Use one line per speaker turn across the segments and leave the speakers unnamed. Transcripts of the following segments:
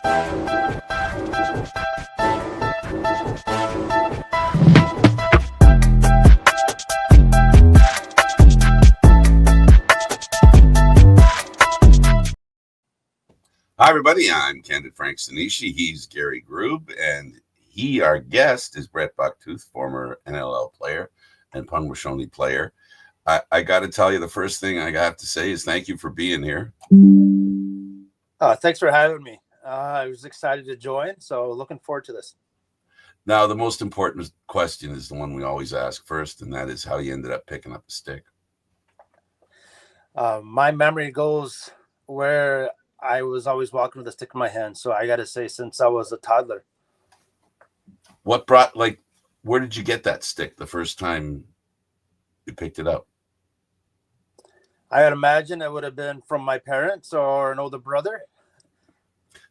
Hi, everybody. I'm Candid Stanisci. He's Gary Groob, and our guest is Brett Bucktooth, former NLL player and Punwashoni player. I got to tell you, the first thing I have to say is thank you for being here.
Thanks for having me. I was excited to join, so looking forward to this.
Now, the most important question is the one we always ask first, and that is how you ended up picking up a stick.
My memory goes where I was always walking with a stick in my hand. So I got to say, since I was a toddler.
What brought, where did you get that stick the first time you picked it up?
I'd imagine it would have been from my parents or an older brother.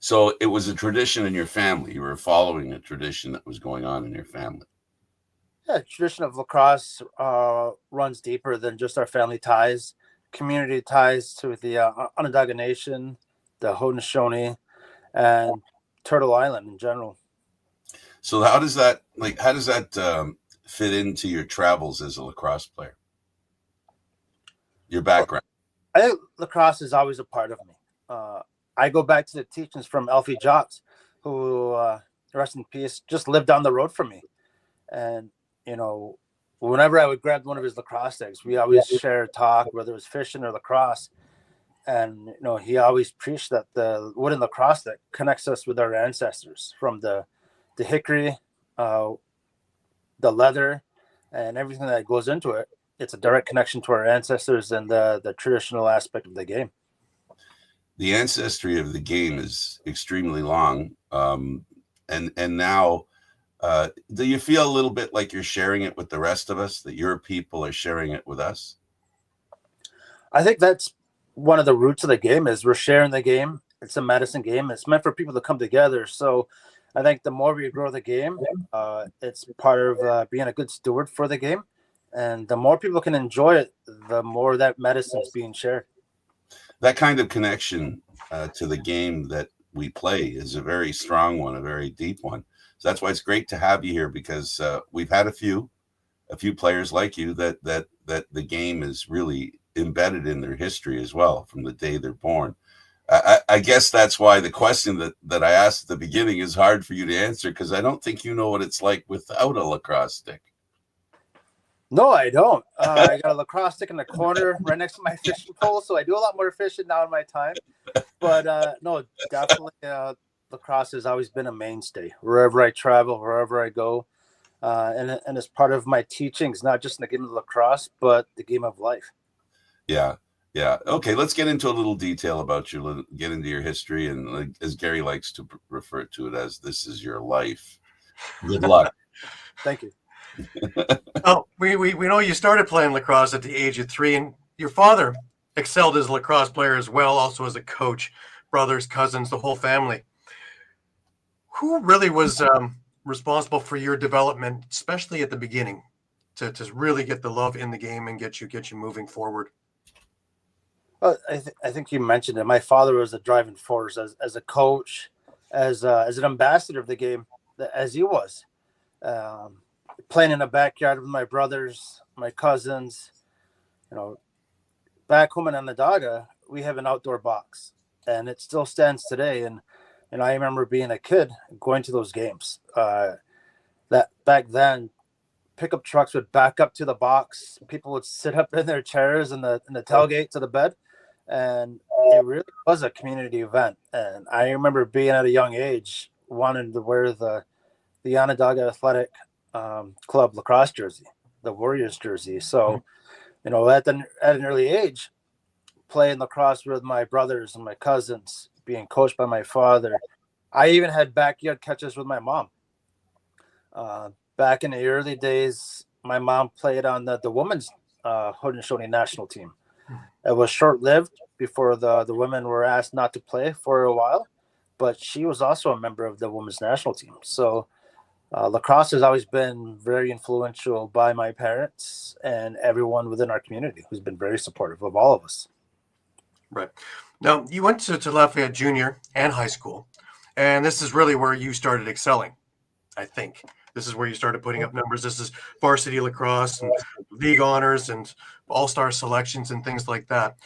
So it was a tradition in your family. You were following a tradition that was going on in your family.
Yeah, tradition of lacrosse runs deeper than just our family ties, community ties to the Onondaga Nation, the Haudenosaunee, and Turtle Island in general.
So how does that fit into your travels as a lacrosse player? Your background?
I think lacrosse is always a part of me. I go back to the teachings from Alfie Jocks, who, rest in peace, just lived down the road from me. And, whenever I would grab one of his lacrosse sticks, we always share talk, whether it was fishing or lacrosse. And, he always preached that the wooden lacrosse stick connects us with our ancestors, from the hickory, the leather, and everything that goes into it. It's a direct connection to our ancestors and the traditional aspect of the game.
The ancestry of the game is extremely long. And now, do you feel a little bit like you're sharing it with the rest of us, that your people are sharing it with us?
I think that's one of the roots of the game, is we're sharing the game. It's a medicine game. It's meant for people to come together. So I think the more we grow the game, it's part of being a good steward for the game. And the more people can enjoy it, the more that medicine is being shared.
That kind of connection to the game that we play is a very strong one, a very deep one. So that's why it's great to have you here, because we've had a few players like you that the game is really embedded in their history as well, from the day they're born. I guess that's why the question that I asked at the beginning is hard for you to answer, because I don't think you know what it's like without a lacrosse stick.
No, I don't. I got a lacrosse stick in the corner right next to my fishing pole, so I do a lot more fishing now in my time. But no, definitely lacrosse has always been a mainstay wherever I travel, wherever I go. And it's part of my teachings, not just in the game of lacrosse, but the game of life.
Yeah. Okay, let's get into a little detail about you, get into your history, and as Gary likes to refer to it as, this is your life. Good luck.
Thank you.
Oh, we know you started playing lacrosse at the age of 3, and your father excelled as a lacrosse player as well, also as a coach, brothers, cousins, the whole family. Who really was responsible for your development, especially at the beginning, to really get the love in the game and get you moving forward?
Well, I think you mentioned it. My father was a driving force as a coach, as an ambassador of the game, as he was. Playing in the backyard with my brothers, my cousins. Back home in Onondaga, we have an outdoor box, and it still stands today. And I remember being a kid going to those games. That back then, pickup trucks would back up to the box. People would sit up in their chairs in the tailgate to the bed, and it really was a community event. And I remember being at a young age wanting to wear the Onondaga Athletic Club lacrosse jersey, the Warriors jersey. So, at an early age, playing lacrosse with my brothers and my cousins, being coached by my father. I even had backyard catches with my mom. Back in the early days, my mom played on the women's Haudenosaunee national team. It was short-lived before the women were asked not to play for a while, but she was also a member of the women's national team. So lacrosse has always been very influential by my parents and everyone within our community who's been very supportive of all of us.
Right. Now, you went to Lafayette Junior and high school, And this is really where you started excelling, I think. This is where you started putting up numbers. This is varsity lacrosse and league honors and all-star selections and things like that.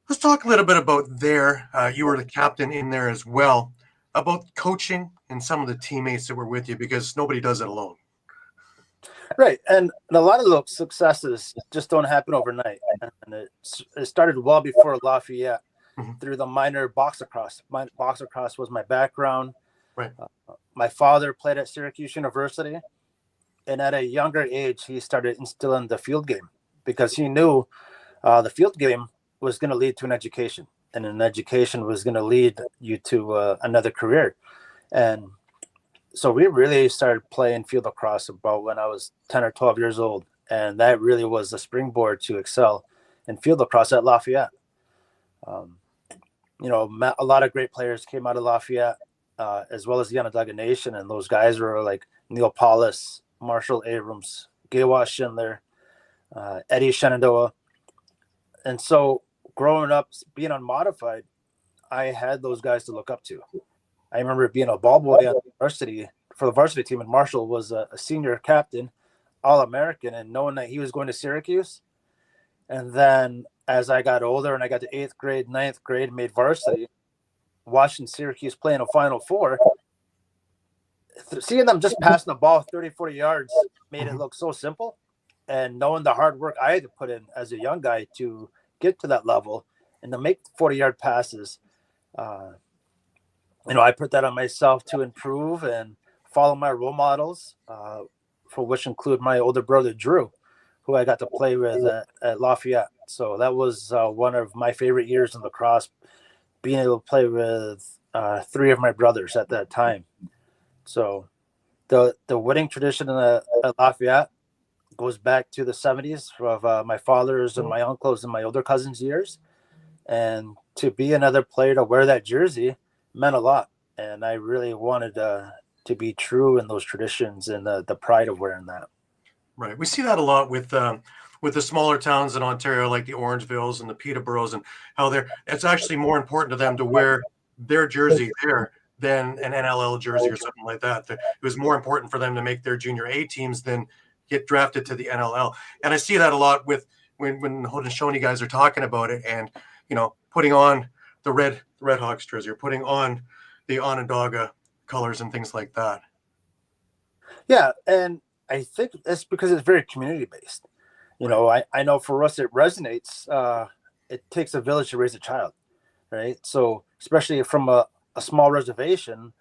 Let's talk a little bit about there. You were the captain in there as well, about coaching and some of the teammates that were with you, because nobody does it alone.
Right. And a lot of those successes just don't happen overnight. And it started well before Lafayette through the minor box lacrosse. Box lacrosse was my background.
Right.
My father played at Syracuse University. And at a younger age, he started instilling the field game because he knew the field game was going to lead to an education, and an education was going to lead you to another career. And so we really started playing field lacrosse about when I was 10 or 12 years old. And that really was the springboard to excel in field lacrosse at Lafayette. A lot of great players came out of Lafayette, as well as the Onondaga Nation. And those guys were like Neil Paulus, Marshall Abrams, Gaywa Schindler, Eddie Shenandoah. And so growing up, being unmodified, I had those guys to look up to. I remember being a ball boy at the varsity team, and Marshall was a senior captain, All-American, and knowing that he was going to Syracuse. And then as I got older and I got to 8th grade, 9th grade, made varsity, watching Syracuse play in a Final Four, seeing them just passing the ball 30, 40 yards made it look so simple. And knowing the hard work I had to put in as a young guy to get to that level and to make 40-yard passes, I put that on myself to improve and follow my role models, for which include my older brother, Drew, who I got to play with at Lafayette. So that was one of my favorite years in lacrosse, being able to play with 3 of my brothers at that time. So the winning tradition at Lafayette goes back to the 70s of my father's and my uncles and my older cousins' years. And to be another player to wear that jersey meant a lot. And I really wanted to be true in those traditions and the pride of wearing that.
Right. We see that a lot with the smaller towns in Ontario, like the Orangevilles and the Peterboroughs, and how it's actually more important to them to wear their jersey there than an NLL jersey or something like that. It was more important for them to make their junior A teams than get drafted to the NLL. And I see that a lot with when the Haudenosaunee guys are talking about it, and putting on the Red Hawks jersey or putting on the Onondaga colors and things like that.
Yeah, and I think that's because it's very community based. I know for us it resonates. It takes a village to raise a child, right? So especially from a small reservation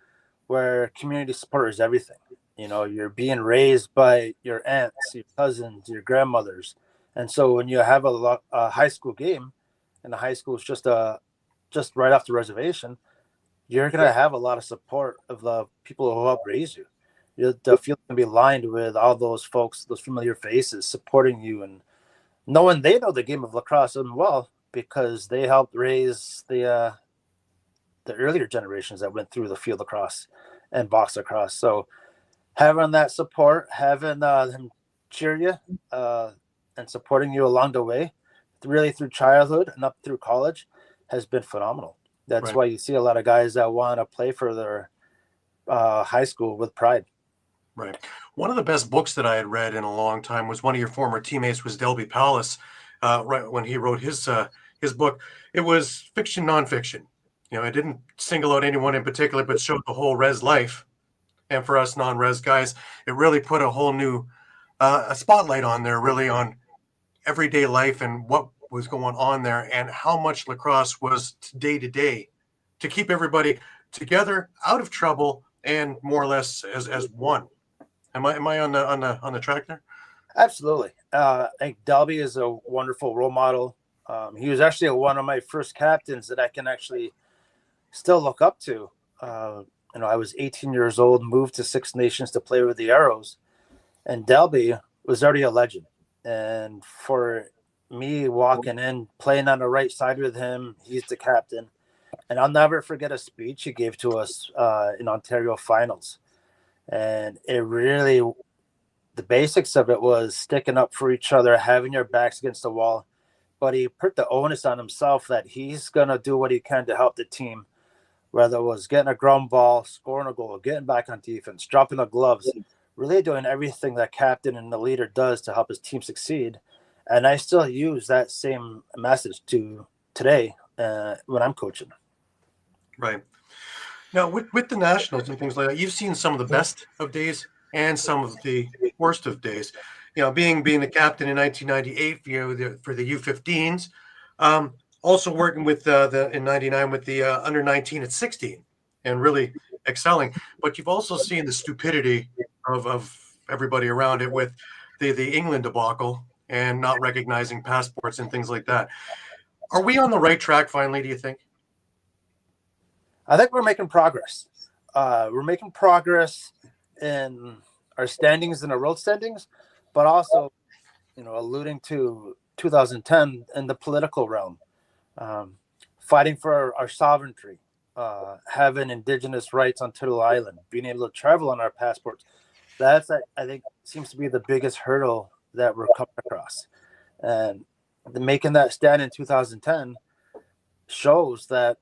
where community support is everything. You're being raised by your aunts, your cousins, your grandmothers. And so when you have a high school game, and the high school is just right off the reservation, you're going to have a lot of support of the people who help raise you. The field can be lined with all those folks, those familiar faces supporting you, and knowing they know the game of lacrosse as well, because they helped raise the earlier generations that went through the field lacrosse and box lacrosse. So having that support, having them cheer you and supporting you along the way, really through childhood and up through college, has been phenomenal. That's why you see a lot of guys that want to play for their high school with pride.
Right. One of the best books that I had read in a long time was one of your former teammates was Delby Palace. Right when he wrote his book, it was fiction, nonfiction. It didn't single out anyone in particular, but showed the whole res life. And for us non-res guys, it really put a whole new a spotlight on there, really on everyday life and what was going on there, and how much lacrosse was day to day to keep everybody together, out of trouble, and more or less as one. Am I on the track there?
Absolutely. I think Delby is a wonderful role model. He was actually one of my first captains that I can actually still look up to. I was 18 years old, moved to Six Nations to play with the Arrows, and Delby was already a legend. And for me walking in, playing on the right side with him, he's the captain. And I'll never forget a speech he gave to us in Ontario finals. And it really, the basics of it was sticking up for each other, having your backs against the wall. But he put the onus on himself that he's going to do what he can to help the team whether it was getting a ground ball, scoring a goal, getting back on defense, dropping the gloves, really doing everything that captain and the leader does to help his team succeed. And I still use that same message to today when I'm coaching.
Right. Now, with the Nationals and things like that, you've seen some of the best of days and some of the worst of days. Being the captain in 1998 for the U15s, also working with in '99 with the under 19 at 16, and really excelling. But you've also seen the stupidity of everybody around it with the England debacle and not recognizing passports and things like that. Are we on the right track finally, do you think?
I think we're making progress. We're making progress in our standings and our world standings, but also, alluding to 2010 in the political realm, fighting for our sovereignty, having indigenous rights on Turtle Island, being able to travel on our passports. That's, I think, seems to be the biggest hurdle that we're coming across. And making that stand in 2010 shows that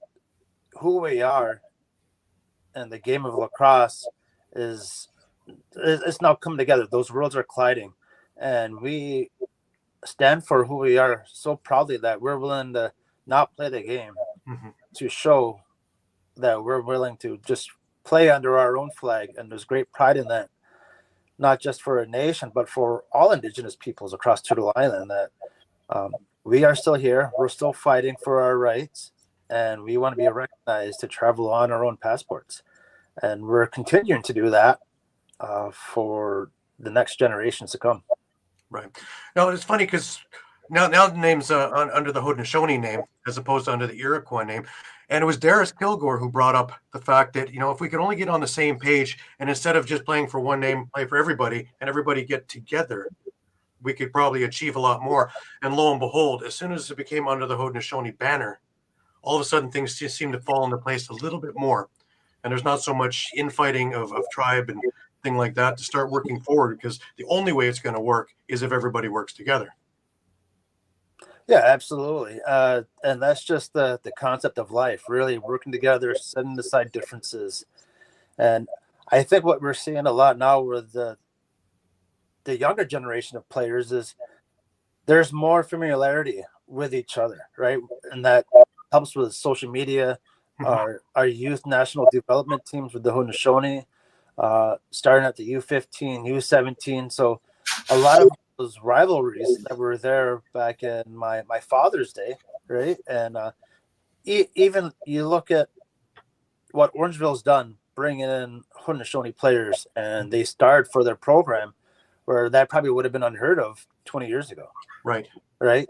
who we are and the game of lacrosse is now coming together. Those worlds are colliding, and we stand for who we are so proudly that we're willing to not play the game to show that we're willing to just play under our own flag. And there's great pride in that, not just for a nation, but for all Indigenous peoples across Turtle Island, that we are still here. We're still fighting for our rights, and we want to be recognized to travel on our own passports. And we're continuing to do that for the next generations to come.
Right. Now, it's funny because now the name's under the Haudenosaunee name as opposed to under the Iroquois name. And it was Darius Kilgore who brought up the fact that, if we could only get on the same page and instead of just playing for one name, play for everybody and everybody get together, we could probably achieve a lot more. And lo and behold, as soon as it became under the Haudenosaunee banner, all of a sudden things just seem to fall into place a little bit more. And there's not so much infighting of tribe and thing like that to start working forward, because the only way it's going to work is if everybody works together.
Yeah, absolutely. And that's just the concept of life, really working together, setting aside differences. And I think what we're seeing a lot now with the younger generation of players is there's more familiarity with each other, right? And that helps with social media, our youth national development teams with the Haudenosaunee, starting at the U15, U17. So a lot of those rivalries that were there back in my father's day, right? And even you look at what Orangeville's done, bringing in Haudenosaunee players, and they starred for their program, where that probably would have been unheard of 20 years ago.
Right.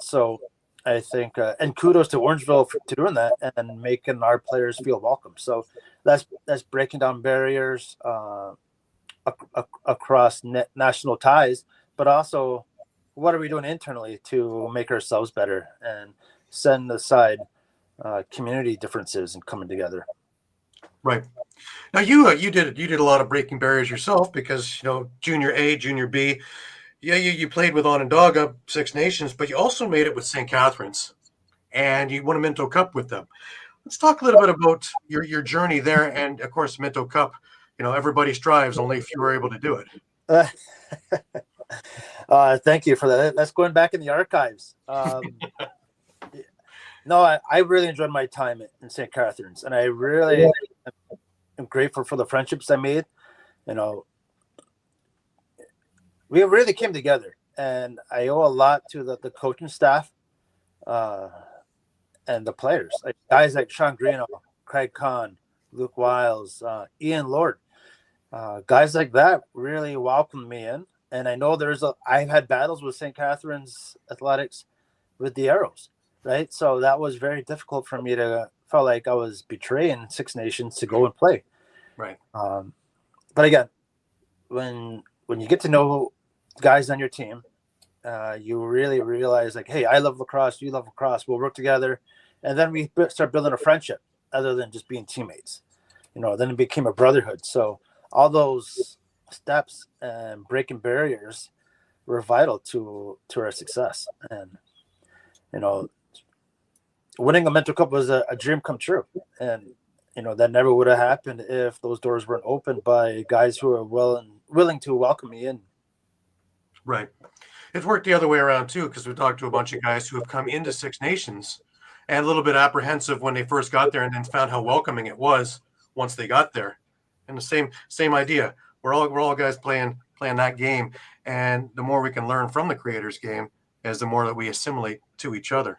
So I think, and kudos to Orangeville for doing that and making our players feel welcome. So that's breaking down barriers across national ties, but also what are we doing internally to make ourselves better and setting aside community differences and coming together.
Right. Now you did a lot of breaking barriers yourself, because junior A, junior B. Yeah, you played with Onondaga, Six Nations, but you also made it with St. Catharines, and you won a Minto Cup with them. Let's talk a little bit about your journey there, and of course, Minto Cup. Everybody strives, only if you were able to do it.
Thank you for that. That's going back in the archives. No, I really enjoyed my time in St. Catharines, and I really am grateful for the friendships I made. We really came together, and I owe a lot to the coaching staff and the players, like guys like Sean Greeno, Craig Kahn, Luke Wiles, Ian Lord. Guys like that really welcomed me in. And I know I've had battles with St. Catharines athletics with the Arrows, right? So that was very difficult for me felt like I was betraying Six Nations to go and play.
Right.
But again, when you get to know guys on your team, you really realize, like, hey, I love lacrosse, you love lacrosse, we'll work together. And then we start building a friendship other than just being teammates. Then it became a brotherhood. So all those steps and breaking barriers were vital to our success. And, winning a Minto Cup was a dream come true. And, that never would have happened if those doors weren't opened by guys who are willing to welcome me in.
Right. It's worked the other way around too, because we've talked to a bunch of guys who have come into Six Nations and a little bit apprehensive when they first got there, and then found how welcoming it was once they got there. And the same idea. We're all guys playing that game, and the more we can learn from the creators game, is the more that we assimilate to each other.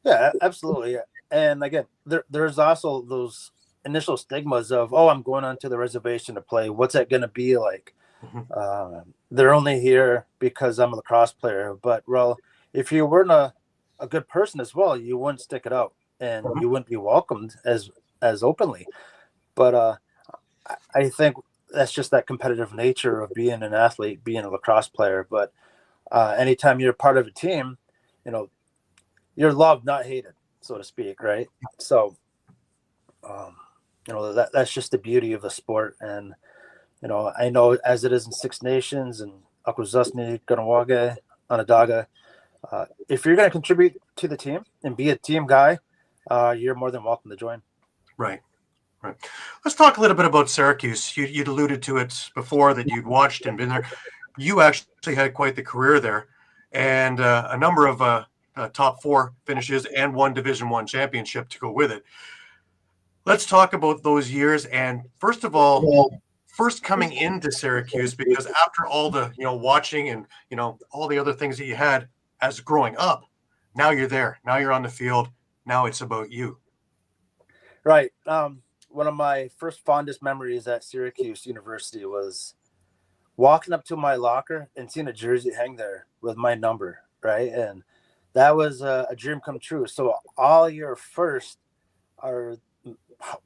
Yeah, absolutely. And again, there's also those initial stigmas of, oh, I'm going onto the reservation to play. What's that going to be like? They're only here because I'm a lacrosse player. But, well, if you weren't a good person as well, you wouldn't stick it out, and you wouldn't be welcomed as openly. But I think that's just that competitive nature of being an athlete, being a lacrosse player. But anytime you're part of a team, you're loved, not hated, so to speak, right? So, that's just the beauty of the sport. And, I know as it is in Six Nations and Akwesasne, Ganawage, Onondaga, if you're going to contribute to the team and be a team guy, you're more than welcome to join.
Right. Let's talk a little bit about Syracuse. You'd alluded to it before that you'd watched and been there. You actually had quite the career there, and a number of top 4 finishes and 1 Division I championship to go with it. Let's talk about those years. And first of all, first coming into Syracuse, because after all the watching and all the other things that you had as growing up, now you're there. Now you're on the field. Now it's about you.
Right. One of my first fondest memories at Syracuse University was walking up to my locker and seeing a jersey hang there with my number, right? And that was a dream come true. So all your first are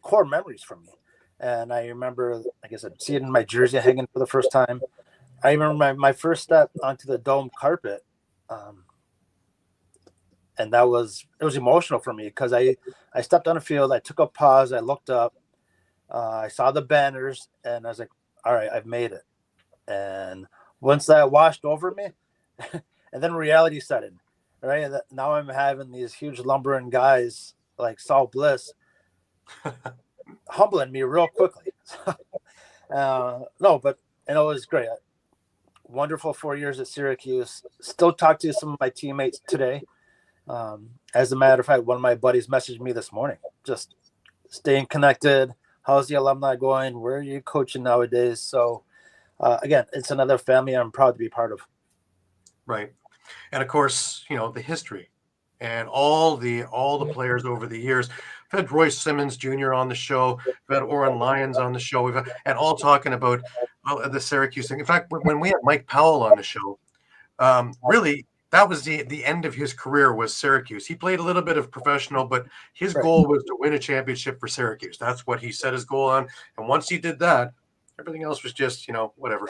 core memories for me. And I remember, like I said, seeing my jersey hanging for the first time. I remember my first step onto the dome carpet. And it was emotional for me because I stepped on the field, I took a pause, I looked up, I saw the banners, and I was like, all right, I've made it. And once that washed over me, and then reality set in, right? Now I'm having these huge lumbering guys like Saul Bliss humbling me real quickly. No, but it was great. Wonderful 4 years at Syracuse. Still talk to some of my teammates today. As a matter of fact, one of my buddies messaged me this morning, just staying connected. How's the alumni going? Where are you coaching nowadays? So, again, it's another family I'm proud to be part of.
Right. And of course, the history and all the players over the years. We've had Roy Simmons Jr. on the show. We've had Oren Lyons on the show. We've had, and all talking about the Syracuse thing. In fact, when we had Mike Powell on the show, really, that was the end of his career was Syracuse. He played a little bit of professional, but his goal was to win a championship for Syracuse. That's what he set his goal on. And once he did that, everything else was just, whatever.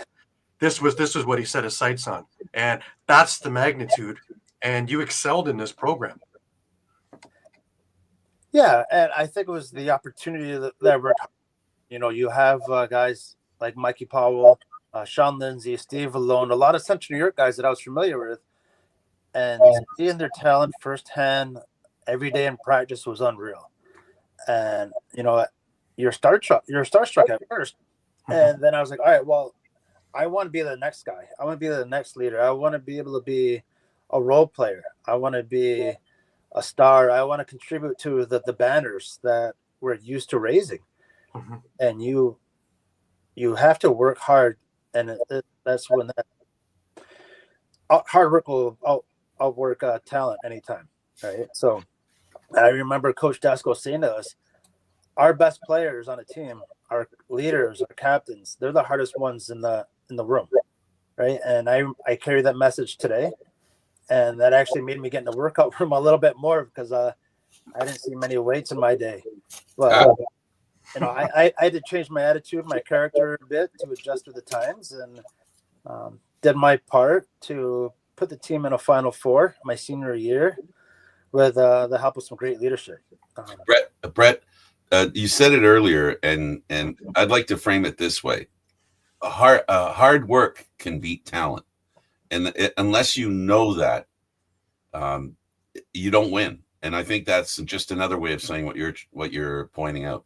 This was what he set his sights on. And that's the magnitude. And you excelled in this program.
Yeah, and I think it was the opportunity that we're you have guys like Mikey Powell, Sean Lindsay, Steve Malone, a lot of Central New York guys that I was familiar with. And seeing their talent firsthand every day in practice was unreal. And, you're starstruck at first. And then I was like, all right, well, I want to be the next guy. I want to be the next leader. I want to be able to be a role player. I want to be a star. I want to contribute to the banners that we're used to raising. And you have to work hard. And that's when that hard work will outwork talent anytime. Right. So I remember Coach Dasko saying to us, our best players on a team, our leaders, our captains, they're the hardest ones in the room. Right. And I carry that message today. And that actually made me get in the workout room a little bit more because I didn't see many weights in my day. But, I had to change my attitude, my character a bit to adjust to the times, and did my part to put the team in a Final Four my senior year with the help of some great leadership.
Brett, you said it earlier, and I'd like to frame it this way: hard work can beat talent, and unless you know that, you don't win. And I think that's just another way of saying what you're pointing out.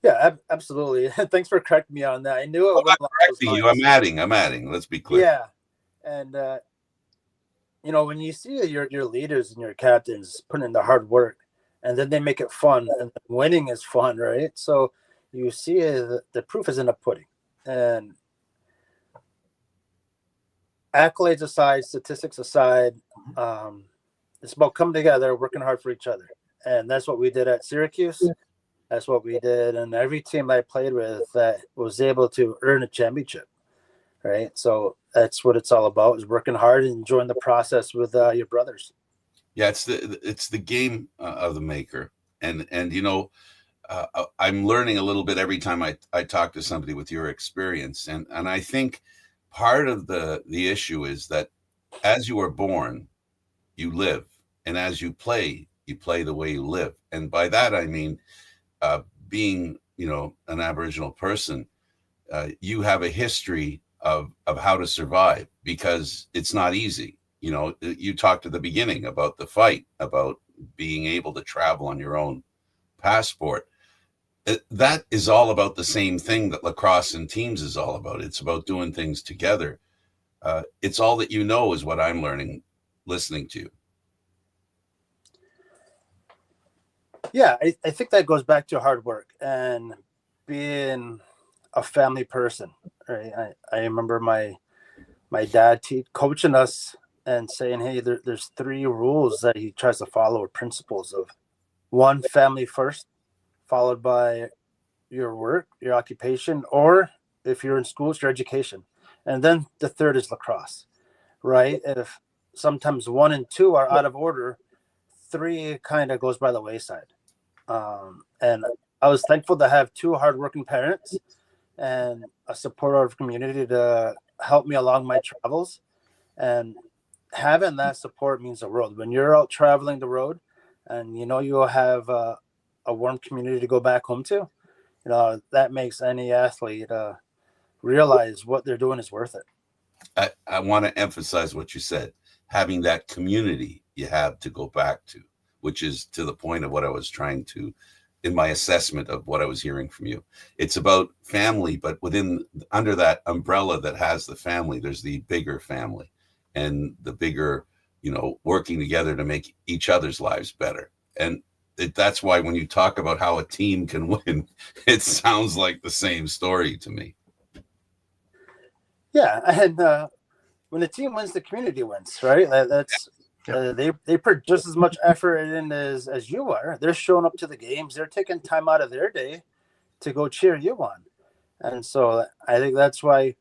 Yeah, absolutely. Thanks for correcting me on that. I knew it
I'm
went
not
along those
correcting you.
lines.
I'm adding. Let's be clear.
Yeah, and when you see your leaders and your captains putting in the hard work, and then they make it fun, and winning is fun, right? So you see the proof is in the pudding, and accolades aside, statistics aside, it's about coming together, working hard for each other, and that's what we did at Syracuse. That's what we did, and every team I played with that was able to earn a championship, right? So that's what it's all about: is working hard and enjoying the process with your brothers.
Yeah, it's the game of the maker, and I'm learning a little bit every time I talk to somebody with your experience, and I think part of the issue is that as you are born, you live, and as you play the way you live, and by that I mean being an Aboriginal person, you have a history of how to survive, because it's not easy. You talked at the beginning about the fight, about being able to travel on your own passport. That is all about the same thing that lacrosse and teams is all about. It's about doing things together. It's all that is what I'm learning listening to you.
Yeah, I think that goes back to hard work and being a family person, right? I remember my dad coaching us and saying, hey, there's 3 rules that he tries to follow, or principles of: 1, family first, followed by your work, your occupation, or if you're in school, it's your education. And then the 3rd is lacrosse, right? If sometimes 1 and 2 are out of order, 3 kind of goes by the wayside. And I was thankful to have 2 hardworking parents and a supportive community to help me along my travels. And having that support means the world. When you're out traveling the road and you'll have a warm community to go back home to, that makes any athlete realize what they're doing is worth it.
I want to emphasize what you said, having that community you have to go back to, which is to the point of what I was trying to, in my assessment of what I was hearing from you. It's about family, but under that umbrella that has the family, there's the bigger family, and the bigger, working together to make each other's lives better. And that's why when you talk about how a team can win, it sounds like the same story to me.
Yeah, and when the team wins, the community wins, right? That's they put just as much effort in as you are. They're showing up to the games. They're taking time out of their day to go cheer you on. And so I think that's why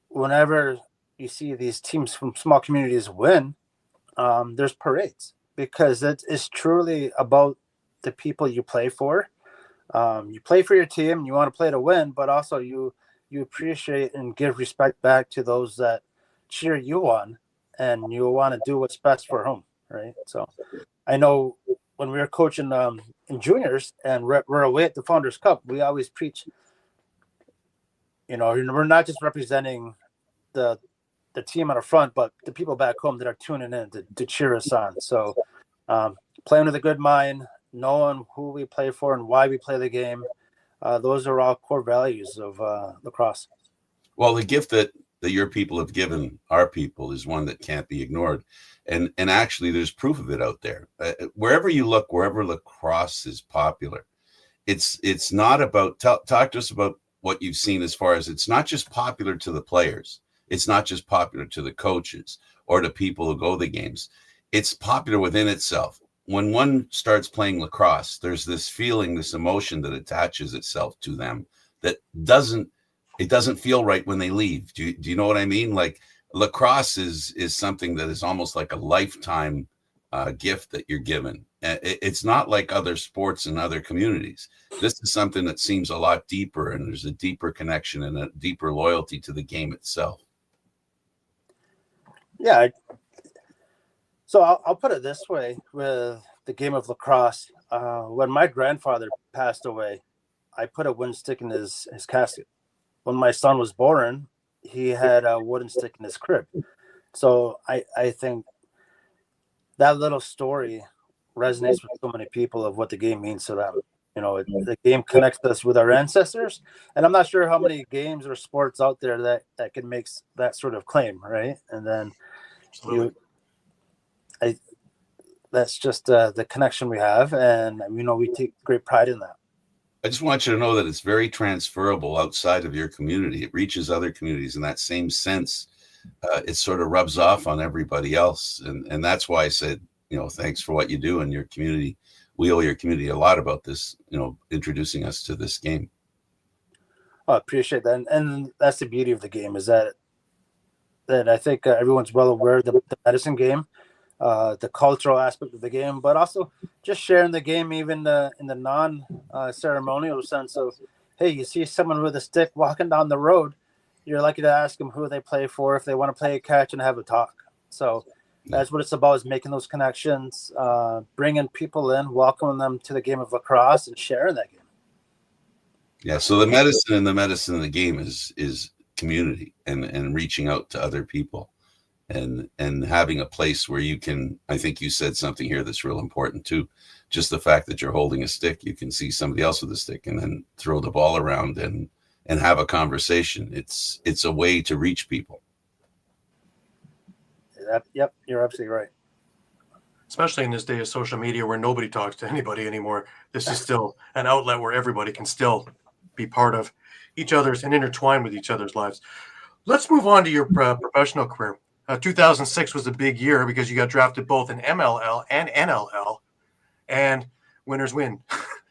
whenever you see these teams from small communities win, there's parades, because it's truly about the people you play for. You play for your team, you want to play to win, but also you appreciate and give respect back to those that cheer you on, and you want to do what's best for home, right? So I know when we were coaching in juniors and we're away at the Founders Cup, we always preach, we're not just representing the team on the front, but the people back home that are tuning in to cheer us on. So playing with a good mind, knowing who we play for and why we play the game, those are all core values of lacrosse.
Well, the gift that your people have given our people is one that can't be ignored. And actually, there's proof of it out there. Wherever you look, wherever lacrosse is popular, it's not about, talk to us about what you've seen as far as it's not just popular to the players. It's not just popular to the coaches or to people who go to the games. It's popular within itself. When one starts playing lacrosse, there's this feeling, this emotion that attaches itself to them that doesn't feel right when they leave. Do you know what I mean? Like lacrosse is something that is almost like a lifetime gift that you're given. It's not like other sports in other communities. This is something that seems a lot deeper, and there's a deeper connection and a deeper loyalty to the game itself.
Yeah. So I'll put it this way with the game of lacrosse. When my grandfather passed away, I put a wooden stick in his casket. When my son was born, he had a wooden stick in his crib. So I think that little story resonates with so many people of what the game means to them. You know, the game connects us with our ancestors, and I'm not sure how many games or sports out there that can make that sort of claim, right? And then that's just the connection we have, and we take great pride in that.
I just want you to know that it's very transferable outside of your community. It reaches other communities in that same sense. It sort of rubs off on everybody else, and that's why I said, thanks for what you do in your community. We owe your community a lot about this, introducing us to this game.
I appreciate that. And that's the beauty of the game, is that I think everyone's well aware of the medicine game, the cultural aspect of the game, but also just sharing the game, even in the non-ceremonial sense of, hey, you see someone with a stick walking down the road, you're lucky to ask them who they play for, if they want to play a catch and have a talk. So that's what it's about, is making those connections, bringing people in, welcoming them to the game of lacrosse, and sharing that game.
Yeah, so the medicine in the game is community and reaching out to other people and having a place where you can, I think you said something here that's real important too, just the fact that you're holding a stick, you can see somebody else with a stick and then throw the ball around and have a conversation. It's a way to reach people.
Yep, you're absolutely right.
Especially in this day of social media where nobody talks to anybody anymore. This is still an outlet where everybody can still be part of each other's and intertwine with each other's lives. Let's move on to your professional career. 2006 was a big year because you got drafted both in MLL and NLL, and winners win.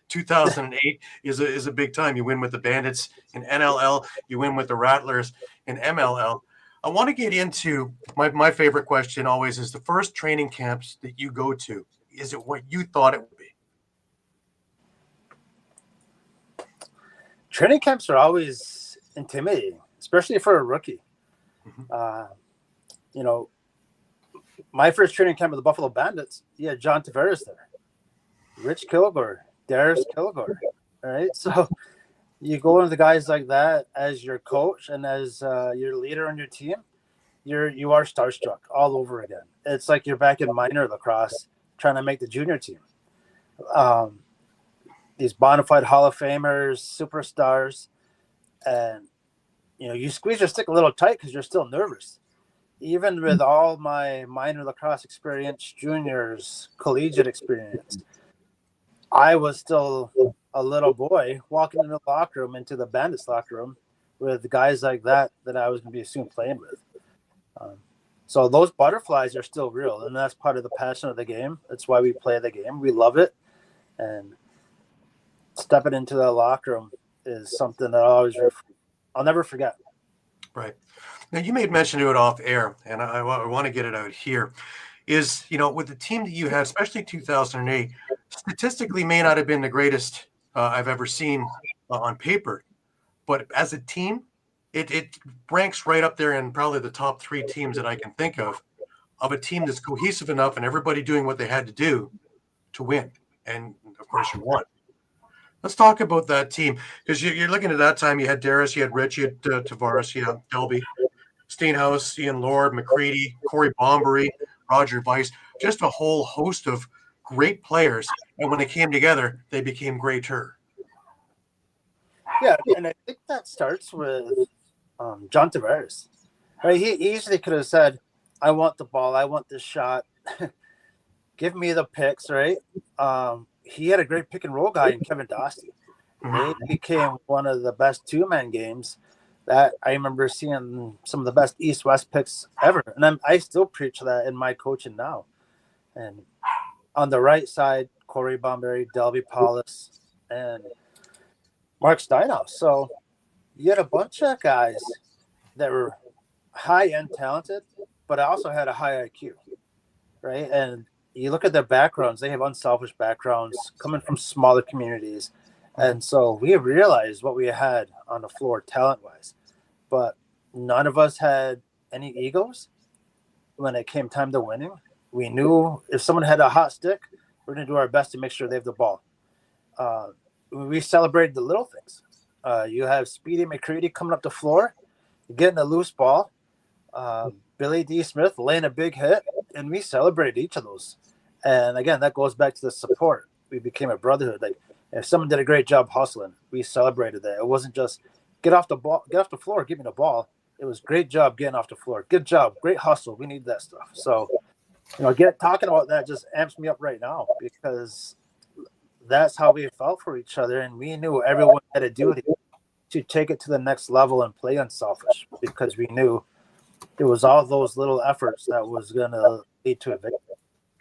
2008 is a big time. You win with the Bandits in NLL. You win with the Rattlers in MLL. I want to get into my favorite question always is the first training camps that you go to. Is it what you thought it would be?
Training camps are always intimidating, especially for a rookie. My first training camp with the Buffalo Bandits, you had John Tavares there, Rich Kilgore, Darius Kilgore, right? So you go into the guys like that as your coach and as your leader on your team, you are starstruck all over again. It's like you're back in minor lacrosse trying to make the junior team. These bona fide Hall of Famers, superstars, and you squeeze your stick a little tight because you're still nervous. Even with all my minor lacrosse experience, juniors, collegiate experience, I was still a little boy walking into the locker room, into the Bandits locker room, with guys like that I was going to be soon playing with. So those butterflies are still real, and that's part of the passion of the game. That's why we play the game. We love it, and stepping into the locker room is something that I'll never forget.
Right. Now, you made mention to it off air, and I want to get it out here, is, with the team that you had, especially 2008, statistically may not have been the greatest I've ever seen on paper, but as a team, it ranks right up there in probably the top 3 teams that I can think of a team that's cohesive enough and everybody doing what they had to do to win. And, of course, you won. Let's talk about that team, because you're looking at that time. You had Darius, you had Rich, you had Tavares, you had Delby, Steenhouse, Ian Lord, McCready, Corey Bombery, Roger Weiss, just a whole host of great players. And when they came together, they became greater.
Yeah, and I think that starts with John Tavares. Right? He easily could have said, I want the ball, I want this shot, give me the picks, right? He had a great pick and roll guy in Kevin Dostie. It became one of the best 2-man games that I remember seeing, some of the best East-West picks ever. And I still preach that in my coaching now. And on the right side, Corey Bombery, Delby Paulus, and Mark Steinhaus. So you had a bunch of guys that were high-end talented, but also had a high IQ, right? And you look at their backgrounds, they have unselfish backgrounds coming from smaller communities. And so we realized what we had on the floor talent-wise, but none of us had any egos when it came time to winning. We knew if someone had a hot stick, we're going to do our best to make sure they have the ball. We celebrated the little things. You have Speedy McCready coming up the floor, getting a loose ball, Billy D. Smith laying a big hit, and we celebrated each of those. And again, that goes back to the support. We became a brotherhood. Like if someone did a great job hustling, we celebrated that. It wasn't just get off the floor, give me the ball. It was great job getting off the floor. Good job, great hustle. We need that stuff. So, talking about that just amps me up right now because that's how we felt for each other, and we knew everyone had a duty to take it to the next level and play unselfish because we knew it was all those little efforts that was going to lead to a victory.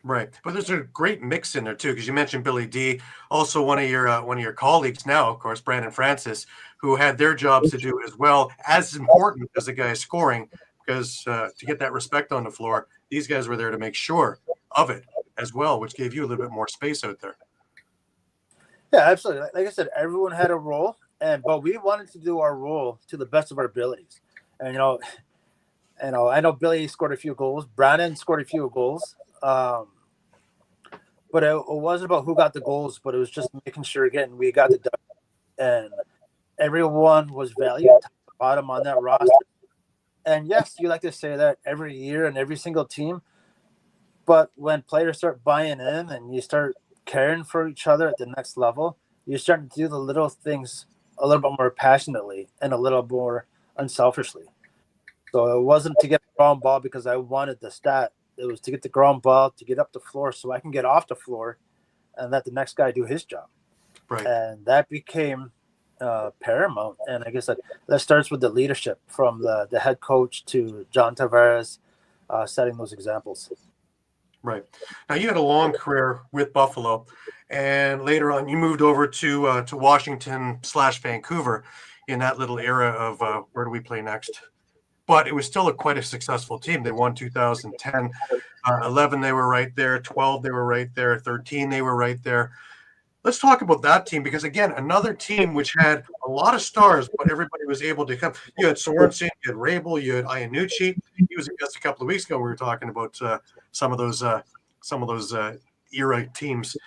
Right, but there's a great mix in there too, because you mentioned Billy D, also one of your colleagues now, of course, Brandon Francis, who had their jobs to do as well, as important as the guy scoring, because to get that respect on the floor, these guys were there to make sure of it as well, which gave you a little bit more space out there.
Yeah, absolutely. Like I said, everyone had a role, but we wanted to do our role to the best of our abilities. And I know Billy scored a few goals, Brandon scored a few goals. But it wasn't about who got the goals, but it was just making sure we got the dub. And everyone was valued top to bottom on that roster. And yes, you like to say that every year and every single team. But when players start buying in and you start caring for each other at the next level, you're starting to do the little things a little bit more passionately and a little more unselfishly. So it wasn't to get the ground ball because I wanted the stat. It was to get the ground ball, to get up the floor so I can get off the floor and let the next guy do his job.
Right.
And that became paramount. And I guess that starts with the leadership from the head coach to John Tavares, setting those examples.
Right. Now, you had a long career with Buffalo, and later on you moved over to Washington/Vancouver in that little era of where do we play next? But it was still quite a successful team. They won 2010, 11 they were right there, 12 they were right there, 13 they were right there. Let's talk about that team because, again, another team which had a lot of stars, but everybody was able to come. You had Sorensen, you had Rabel, you had Iannucci. He was a guest a couple of weeks ago. We were talking about some of those era teams.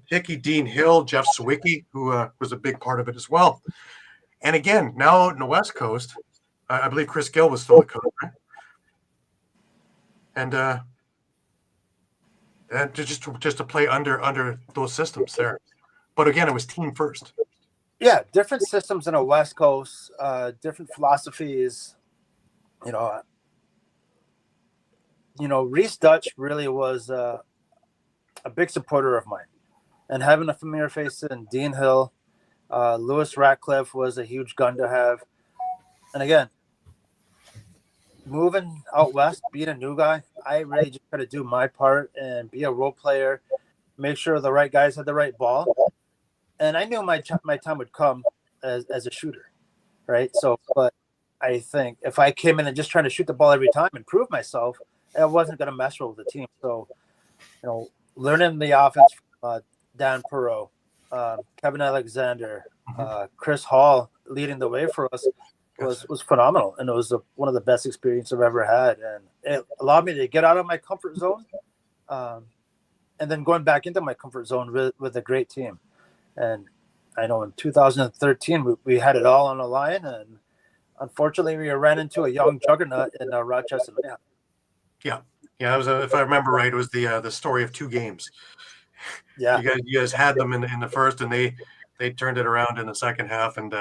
Hickey, Dean Hill, Jeff Sawicki, who was a big part of it as well. And again, now out in the West Coast, I believe Chris Gill was still the coach, right? And just to play under those systems there. But again, it was team first.
Yeah, different systems in the West Coast, different philosophies. Reese Dutch really was a big supporter of mine. And having a familiar face in Dean Hill, Lewis Ratcliffe was a huge gun to have. And again, moving out west, being a new guy, I really just got to do my part and be a role player, make sure the right guys had the right ball. And I knew my time would come as a shooter, right? So, but I think if I came in and just trying to shoot the ball every time and prove myself, I wasn't going to mess with the team. So, learning the offense from Dan Perot, Kevin Alexander, Chris Hall leading the way for us was phenomenal. And it was one of the best experiences I've ever had. And it allowed me to get out of my comfort zone and then going back into my comfort zone with a great team. And I know in 2013, we had it all on the line. And unfortunately, we ran into a young juggernaut in Rochester.
Yeah. It was if I remember right, it was the story of two games.
Yeah,
you guys had them in the first, and they turned it around in the second half, and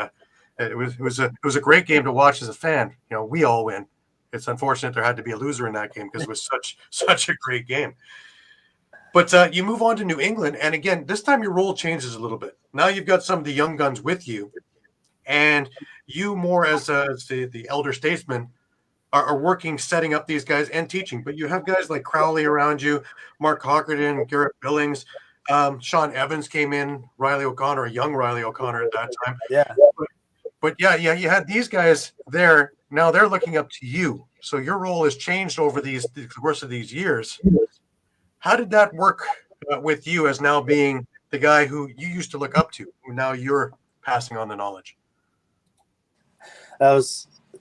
it was a great game to watch as a fan. We all win. It's unfortunate there had to be a loser in that game because it was such a great game. But you move on to New England, and again, this time your role changes a little bit. Now you've got some of the young guns with you, and you more as the elder statesman are working, setting up these guys and teaching. But you have guys like Crowley around you, Mark Hockerton, Garrett Billings, Sean Evans came in, Riley O'Connor, a young Riley O'Connor at that time.
Yeah.
But you had these guys there. Now they're looking up to you. So your role has changed over the course of these years. How did that work with you as now being the guy who you used to look up to, who now you're passing on the knowledge?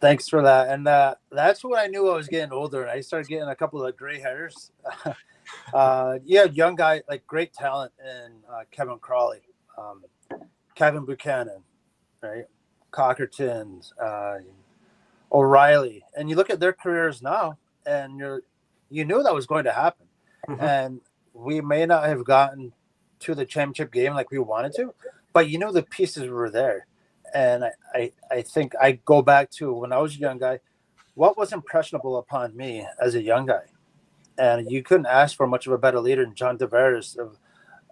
Thanks for that. And that's when I knew I was getting older. I started getting a couple of gray hairs. Young guy, like great talent in Kevin Crowley, Kevin Buchanan, right? Cockerton, O'Reilly. And you look at their careers now, and you knew that was going to happen. Mm-hmm. And we may not have gotten to the championship game like we wanted to, but the pieces were there. And I think I go back to when I was a young guy, what was impressionable upon me as a young guy. And you couldn't ask for much of a better leader than John Tavares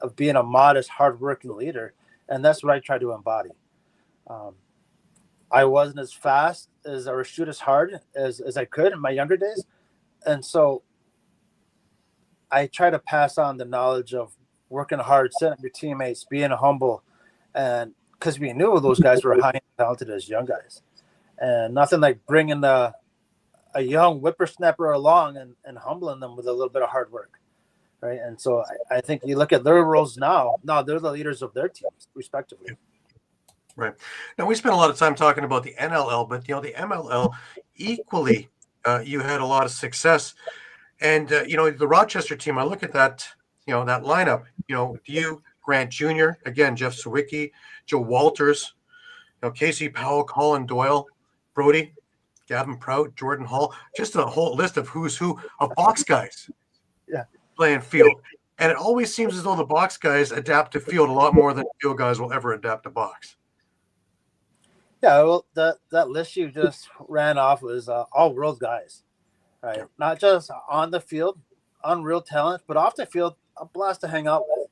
of being a modest, hardworking leader. And that's what I try to embody. I wasn't as fast as or shoot as hard as I could in my younger days. And so I try to pass on the knowledge of working hard, setting up your teammates, being humble. And because we knew those guys were high and talented as young guys. And nothing like bringing a young whippersnapper along and humbling them with a little bit of hard work. Right. And so I think you look at their roles now, they're the leaders of their teams, respectively.
Right. Now, we spent a lot of time talking about the NLL, but, the MLL equally, you had a lot of success. And, the Rochester team, I look at that, that lineup, you, Grant Jr., again, Jeff Sawicki, Joe Walters, Casey Powell, Colin Doyle, Brody, Gavin Prout, Jordan Hall, just a whole list of who's who of box guys playing field. And it always seems as though the box guys adapt to field a lot more than field guys will ever adapt to box.
Yeah, well, that list you just ran off was all world guys, right? Not just on the field, unreal talent, but off the field, a blast to hang out with.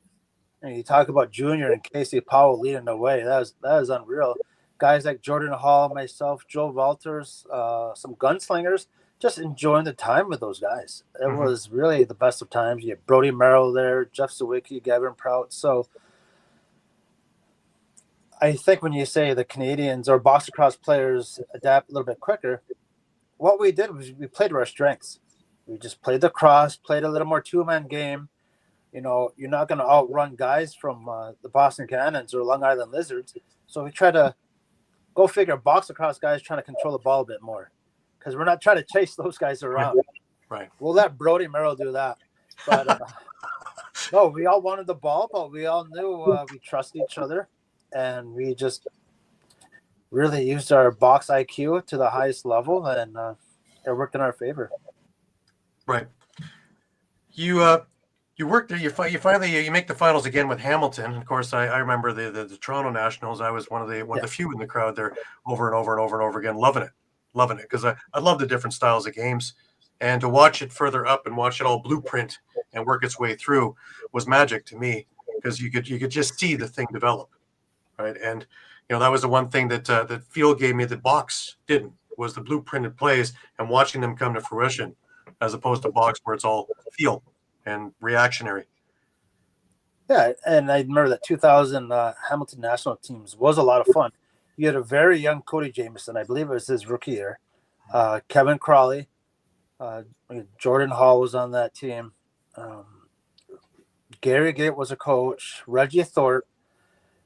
And you talk about Junior and Casey Powell leading the way. That is unreal. Guys like Jordan Hall, myself, Joe Walters, some gunslingers, just enjoying the time with those guys. It was really the best of times. You had Brody Merrill there, Jeff Sawicki, Gavin Prout. So I think when you say the Canadians or box lacrosse players adapt a little bit quicker, what we did was we played to our strengths. We just played the cross, played a little more two-man game. You're not going to outrun guys from the Boston Cannons or Long Island Lizards. So we try to go figure box lacrosse guys trying to control the ball a bit more because we're not trying to chase those guys around.
Right.
We'll let Brody Merrill do that. But no, we all wanted the ball, but we all knew we trusted each other. And we just really used our box IQ to the highest level, and it worked in our favor.
Right. You worked there. You finally make the finals again with Hamilton. Of course, I remember the Toronto Nationals. I was one of the few in the crowd there, over and over and over and over again, loving it because I love the different styles of games, and to watch it further up and watch it all blueprint and work its way through was magic to me because you could just see the thing develop. Right. And, that was the one thing that field gave me that box didn't, was the blueprinted plays and watching them come to fruition as opposed to box where it's all feel and reactionary.
Yeah. And I remember that 2000 Hamilton national teams was a lot of fun. You had a very young Cody Jamieson. I believe it was his rookie year. Kevin Crawley, Jordan Hall was on that team. Gary Gate was a coach, Reggie Thorpe.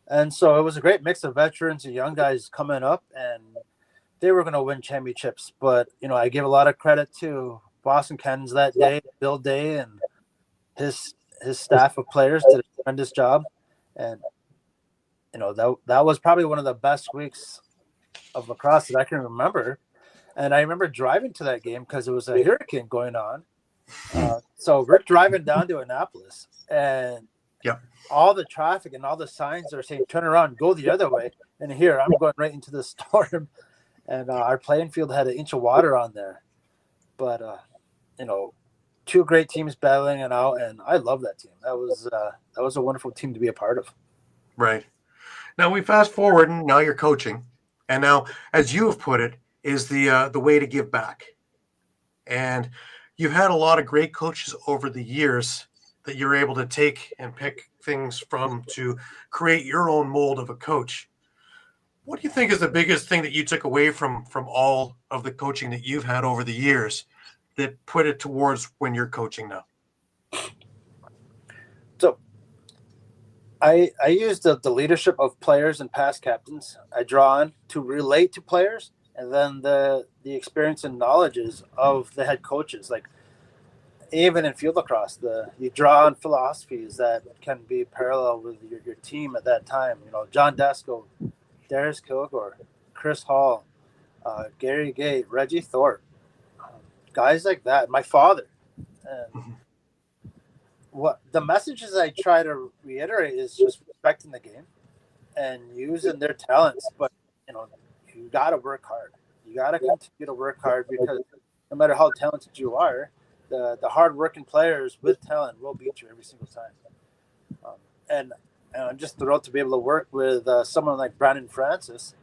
And so it was a great mix of veterans and young guys coming up, and they were going to win championships. But, I give a lot of credit to Boston Cannons that day, Bill Day, and his staff of players did a tremendous job. And, that was probably one of the best weeks of lacrosse that I can remember. And I remember driving to that game because it was a hurricane going on. So we're driving down to Annapolis, and all the traffic and all the signs are saying, turn around, go the other way. And here I'm going right into the storm. And our playing field had an inch of water on there. But, two great teams battling it out. And I love that team. That was a wonderful team to be a part of.
Right. Now we fast forward and now you're coaching. And now, as you have put it, is the way to give back. And you've had a lot of great coaches over the years that you're able to take and pick things from to create your own mold of a coach. What do you think is the biggest thing that you took away from all of the coaching that you've had over the years that put it towards when you're coaching now?
So I use the leadership of players and past captains. I draw on to relate to players, and then the experience and knowledges of the head coaches. Like, even in field lacrosse, you draw on philosophies that can be parallel with your team at that time. John Desko, Darius Kilgore, Chris Hall, Gary Gate, Reggie Thorpe, guys like that. My father. And what the messages I try to reiterate is just respecting the game and using their talents. But you got to work hard. You got to continue to work hard, because no matter how talented you are, the hard-working players with talent will beat you every single time. And I'm just thrilled to be able to work with someone like Brandon Francis,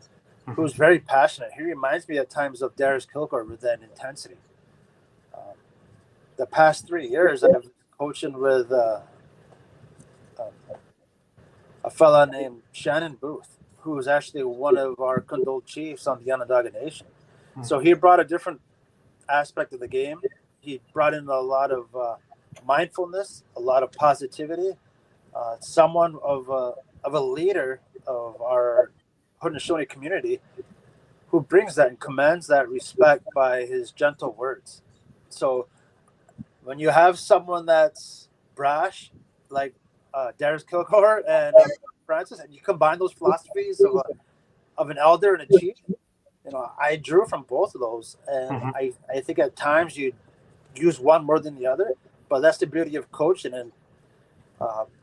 who's very passionate. He reminds me at times of Darius Kilgore with that intensity. The past 3 years, I've been coaching with a fella named Shannon Booth, who is actually one of our condoled chiefs on the Onondaga Nation. So he brought a different aspect of the game. He brought in a lot of mindfulness, a lot of positivity. Someone of a leader of our Haudenosaunee community, who brings that and commands that respect by his gentle words. So when you have someone that's brash, like Darius Kilgore and Francis, and you combine those philosophies of an elder and a chief, I drew from both of those. And I think at times you use one more than the other, but that's the beauty of coaching and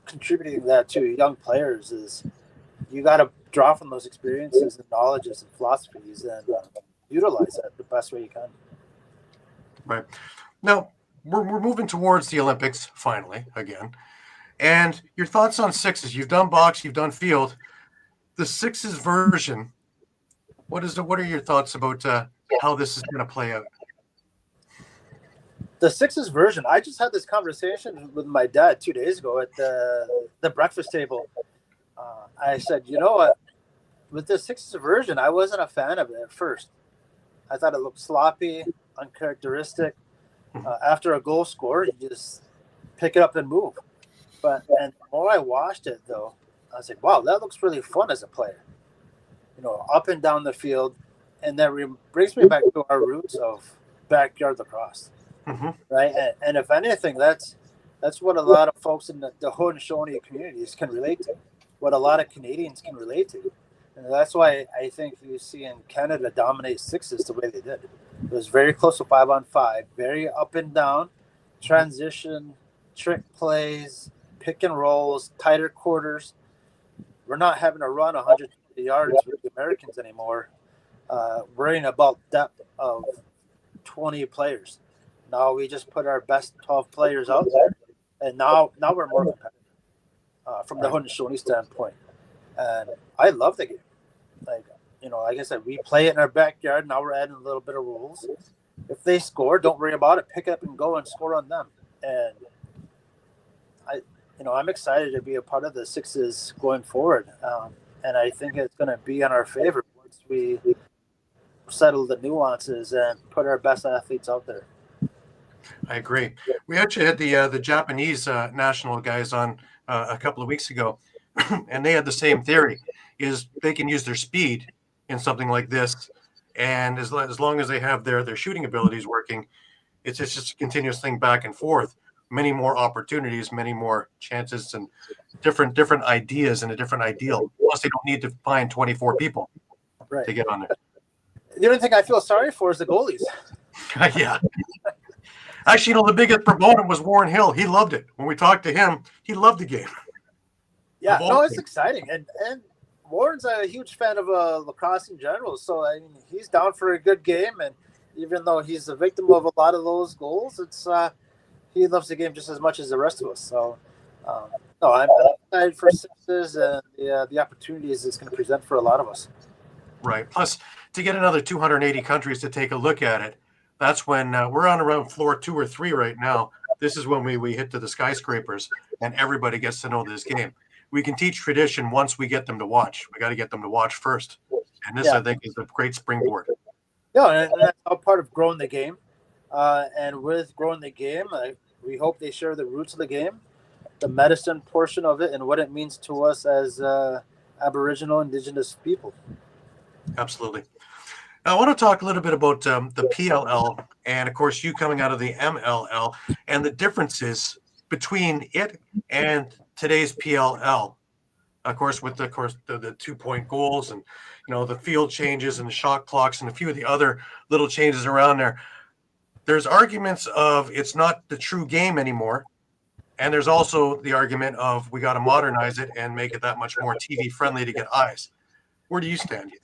contributing that to young players, is you got to draw from those experiences and knowledges and philosophies and utilize that the best way you can.
Right. Now, we're moving towards the Olympics finally again. And your thoughts on sixes? You've done box, you've done field. The sixes version, what are your thoughts about how this is going to play out?
The sixes version, I just had this conversation with my dad 2 days ago at the breakfast table. I said, you know what? With the sixes version, I wasn't a fan of it at first. I thought it looked sloppy, uncharacteristic. After a goal score, you just pick it up and move. And the more I watched it, though, I was like, wow, that looks really fun as a player. Up and down the field. And that brings me back to our roots of backyard lacrosse. Right? And if anything, that's what a lot of folks in the Haudenosaunee communities can relate to, what a lot of Canadians can relate to. And that's why I think you see in Canada dominate sixes the way they did. It was very close to 5-on-5, very up and down, transition, trick plays, pick and rolls, tighter quarters. We're not having to run 100 yards with the Americans anymore, worrying about depth of 20 players. Now we just put our best 12 players out there, and now we're more competitive from the Haudenosaunee standpoint. And I love the game. Like I said, we play it in our backyard. Now we're adding a little bit of rules. If they score, don't worry about it. Pick up and go and score on them. And I'm excited to be a part of the sixes going forward. And I think it's going to be in our favor once we settle the nuances and put our best athletes out there.
I agree. We actually had the Japanese national guys on a couple of weeks ago, and they had the same theory: is they can use their speed in something like this, and as long as they have their shooting abilities working, it's just a continuous thing back and forth. Many more opportunities, many more chances, and different ideas and a different ideal. Plus, they don't need to find 24 people to get on there.
The only thing I feel sorry for is the goalies.
Yeah. Actually, the biggest proponent was Warren Hill. He loved it. When we talked to him, he loved the game.
Yeah, no, it's exciting. And Warren's a huge fan of lacrosse in general. So, he's down for a good game. And even though he's a victim of a lot of those goals, he loves the game just as much as the rest of us. So, I'm excited for sixes and the opportunities it's going to present for a lot of us.
Right. Plus, to get another 280 countries to take a look at it, that's when we're on around floor 2 or 3 right now. This is when we hit to the skyscrapers and everybody gets to know this game. We can teach tradition once we get them to watch. We got to get them to watch first. And this, I think, is a great springboard.
Yeah, and that's all part of growing the game. And with growing the game, we hope they share the roots of the game, the medicine portion of it, and what it means to us as Aboriginal Indigenous people.
Absolutely. Now, I want to talk a little bit about the PLL and, of course, you coming out of the MLL and the differences between it and today's PLL. Of course, with the 2-point goals and, the field changes and the shot clocks and a few of the other little changes around there. There's arguments of it's not the true game anymore. And there's also the argument of we got to modernize it and make it that much more TV friendly to get eyes. Where do you stand, do you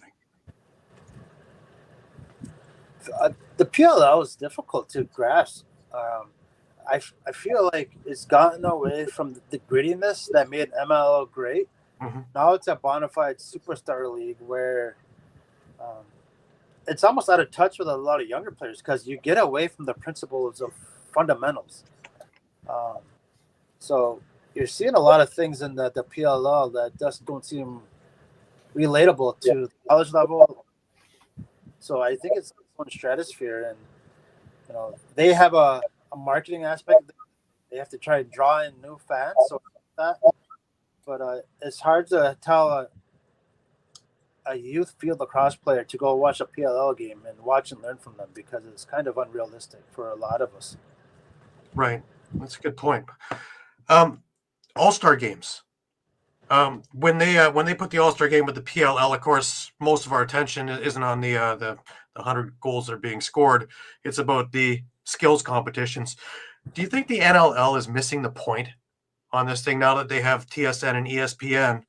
think?
The PLL is difficult to grasp. I feel like it's gotten away from the grittiness that made MLL great.
Mm-hmm.
Now it's a bona fide superstar league where it's almost out of touch with a lot of younger players because you get away from the principles of fundamentals. So you're seeing a lot of things in the PLL that just don't seem relatable to the college level. So I think it's one stratosphere, and they have a marketing aspect. They have to try and draw in new fans, so that. But it's hard to tell a youth field lacrosse player to go watch a PLL game and watch and learn from them because it's kind of unrealistic for a lot of us.
Right, that's a good point. All-Star games. When they put the All-Star game with the PLL, of course, most of our attention isn't on the 100 goals that are being scored. It's about the skills competitions. Do you think the NLL is missing the point on this thing now that they have TSN and ESPN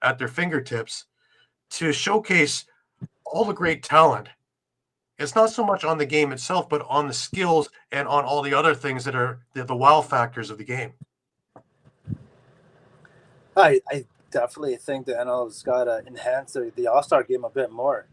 at their fingertips to showcase all the great talent? It's not so much on the game itself, but on the skills and on all the other things that are the wow factors of the game.
I definitely think the NLL's got to enhance the All-Star game a bit more.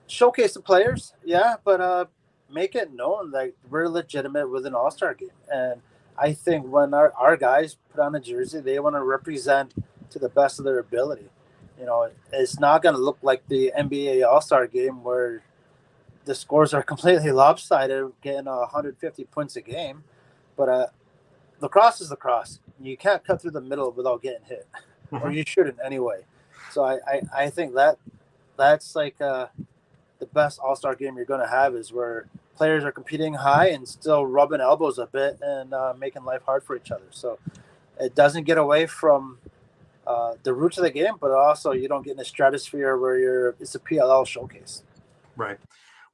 Showcase the players, yeah, but make it known that we're legitimate with an All-Star game. And I think when our guys put on a jersey, they want to represent to the best of their ability. It's not going to look like the NBA All-Star game where the scores are completely lopsided, getting 150 points a game. But lacrosse is lacrosse. You can't cut through the middle without getting hit, or you shouldn't anyway. So I think that's like the best All-Star game you're going to have is where players are competing high and still rubbing elbows a bit and making life hard for each other. So it doesn't get away from the roots of the game, but also you don't get in a stratosphere where it's a PLL showcase.
Right.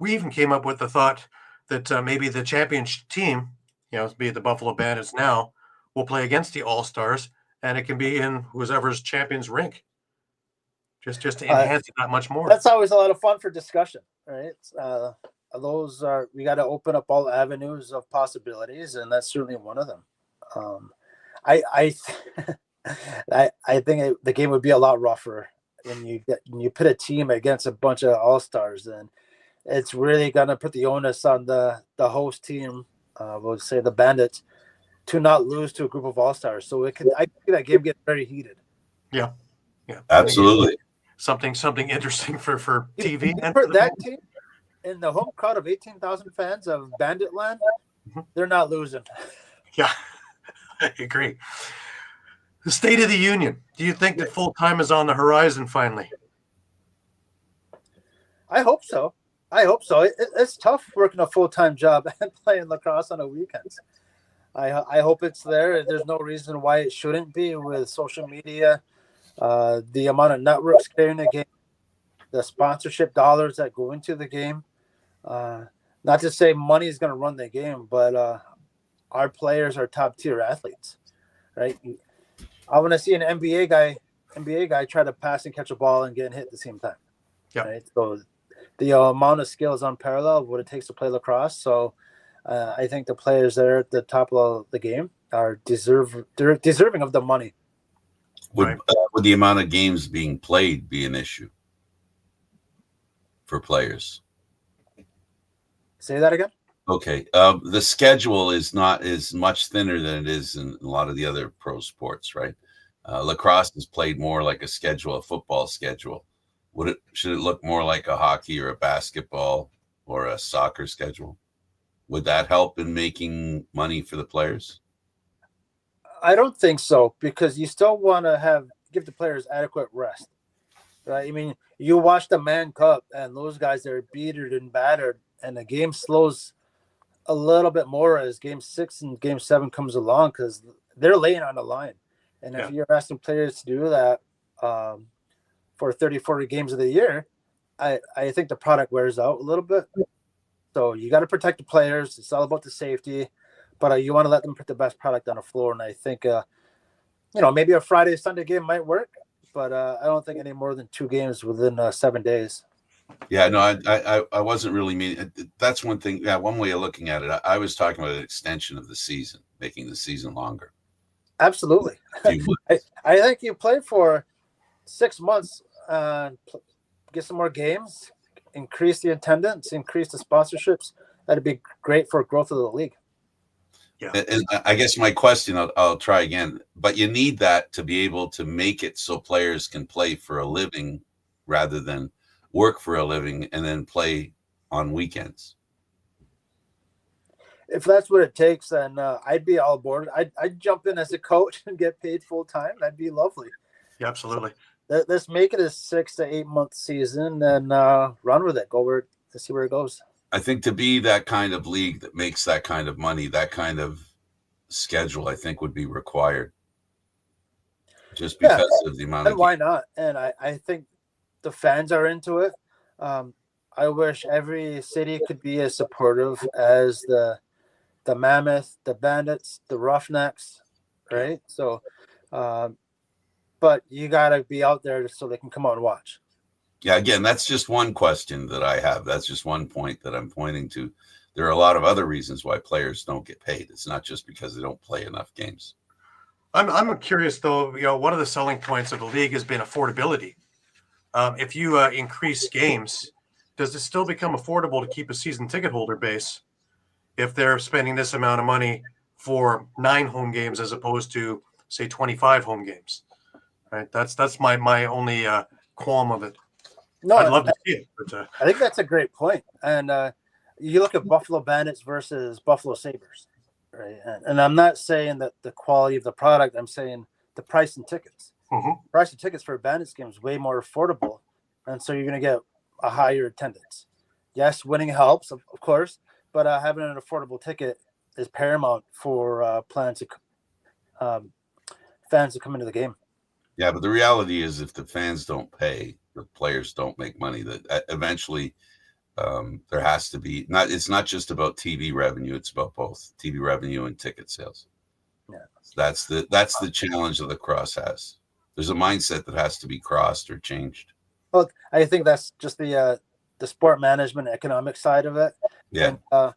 We even came up with the thought that maybe the champion team, be it the Buffalo Bandits now, will play against the All-Stars, and it can be in whoever's champion's rink. Just to enhance it that much more.
That's always a lot of fun for discussion, right? We got to open up all avenues of possibilities, and that's certainly one of them. I think the game would be a lot rougher when you put a team against a bunch of all-stars, and it's really gonna put the onus on the host team, we'll say the Bandits, to not lose to a group of all-stars. So I see that game get very heated.
Yeah,
absolutely.
Something interesting for TV.
And for that team in the home crowd of 18,000 fans of Bandit Land, they're not losing.
Yeah, I agree. The State of the Union. Do you think that full time is on the horizon finally?
I hope so. It's tough working a full-time job and playing lacrosse on the weekends. I hope it's there. There's no reason why it shouldn't be with social media, the amount of networks carrying the game, the sponsorship dollars that go into the game. Not to say money is going to run the game, but our players are top-tier athletes, right? I want to see an NBA guy try to pass and catch a ball and get hit at the same time.
Yeah.
Right? So the amount of skill is unparalleled, what it takes to play lacrosse. So I think the players that are at the top of the game are deserving of the money.
Would the amount of games being played be an issue for players?
Say that again?
Okay. The schedule is much thinner than it is in a lot of the other pro sports, right? Lacrosse is played more like a football schedule. Should it look more like a hockey or a basketball or a soccer schedule? Would that help in making money for the players?
I don't think so, because you still want to give the players adequate rest, right? I mean, you watch the Man Cup and those guys are beatered and battered, and the game slows a little bit more as Game 6 and Game 7 comes along because they're laying on the line. And if you're asking players to do that for 30, 40 games of the year, I think the product wears out a little bit. So you got to protect the players. It's all about the safety. but you want to let them put the best product on the floor. And I think, maybe a Friday, Sunday game might work, but I don't think any more than 2 games within 7 days.
Yeah, no, I wasn't really meaning. That's one thing. Yeah, one way of looking at it. I was talking about an extension of the season, making the season longer.
Absolutely. I think you play for 6 months, get some more games, increase the attendance, increase the sponsorships. That'd be great for growth of the league.
Yeah.
And I guess my question, I'll try again, but you need that to be able to make it so players can play for a living rather than work for a living and then play on weekends.
If that's what it takes, then I'd be all aboard. I'd jump in as a coach and get paid full time. That'd be lovely.
Yeah, absolutely.
Let's make it a 6 to 8 month season and run with it. Let's see where it goes.
I think to be that kind of league that makes that kind of money, that kind of schedule, I think would be required. Just because of the amount
and why not? And I think the fans are into it. I wish every city could be as supportive as the Mammoth, the Bandits, the Roughnecks, right? So, but you got to be out there so they can come out and watch.
Yeah, again, that's just one question that I have. That's just one point that I'm pointing to. There are a lot of other reasons why players don't get paid. It's not just because they don't play enough games.
I'm curious, though, one of the selling points of the league has been affordability. If you increase games, does it still become affordable to keep a season ticket holder base if they're spending this amount of money for 9 home games as opposed to, say, 25 home games? Right. That's my only qualm of it.
No,
I'd love to see it. But,
I think that's a great point. And you look at Buffalo Bandits versus Buffalo Sabres, right? And I'm not saying that the quality of the product. I'm saying the price and tickets.
Mm-hmm.
Price of tickets for a Bandits game is way more affordable, and so you're going to get a higher attendance. Yes, winning helps, of course, but having an affordable ticket is paramount for fans to come into the game.
Yeah, but the reality is if the fans don't pay, the players don't make money, that eventually there has to be it's not just about TV revenue, it's about both TV revenue and ticket sales.
Yeah.
That's the challenge that lacrosse has. There's a mindset that has to be crossed or changed.
Well, I think that's just the sport management economic side of it.
Yeah.
And,